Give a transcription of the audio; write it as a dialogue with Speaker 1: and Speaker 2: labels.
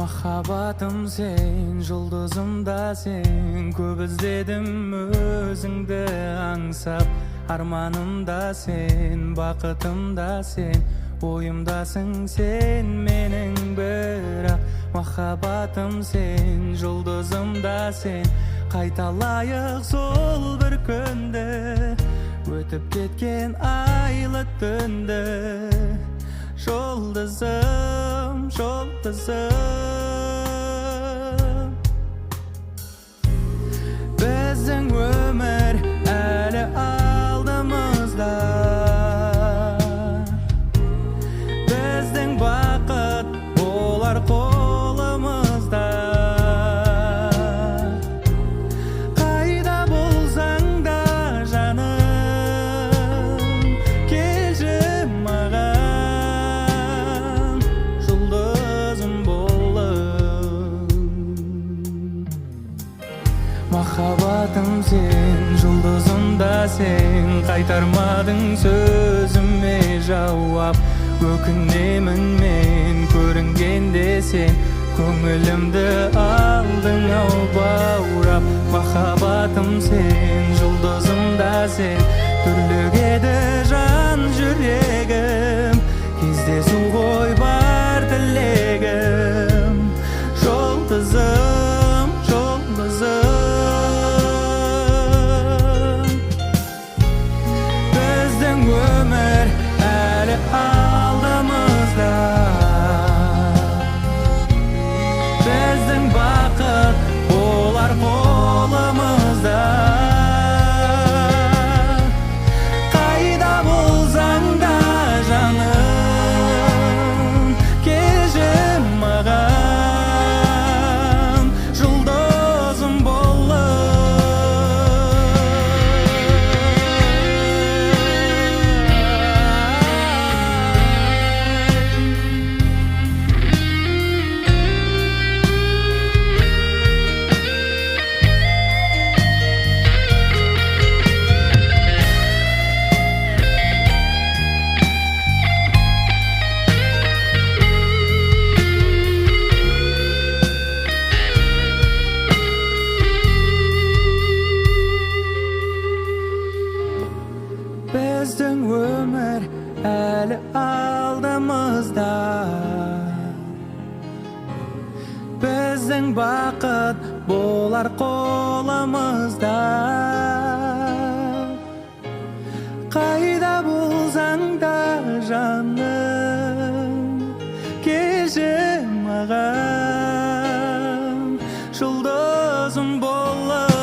Speaker 1: Махаббатым сен, жұлдызым да сен. Көп іздедім өзіңді аңсап. Арманым да сен, бақытым да сен. Ойымдасың сен менің бірақ. Махаббатым сен, жұлдызым да сен. Қайталайық сол бір күнді, өтіп кеткен айлы түнді. Жұлдызым, жұлдызым, біздің өмір әлі алдымызда. Біздің бақыт болар қолымызда. Қайда болсаң да жаным, келші маған, жұлдызым болып. Махаббатым сен, жұлдызым да сен. Қайтармадың сөзіме жауап. Өкінемін мен көрінгенде сен, көңілімді алдың ау баурап. Махаббатым сен, жұлдызым да сен. Түрлігеді жан жүрегім, кездесу ғой бар тілегім. Жұлдызым, жұлдызым, біздің өмір әлі алдымызда. Біздің бақыт болар қолымызда. Қайда болсаң да жаным, келші маған, жұлдызым болып. Біздің өмір әлі алдымызда. Біздің бақыт болар қолымызда. Қайда болсаң да жаным, келші маған, жұлдызым болып.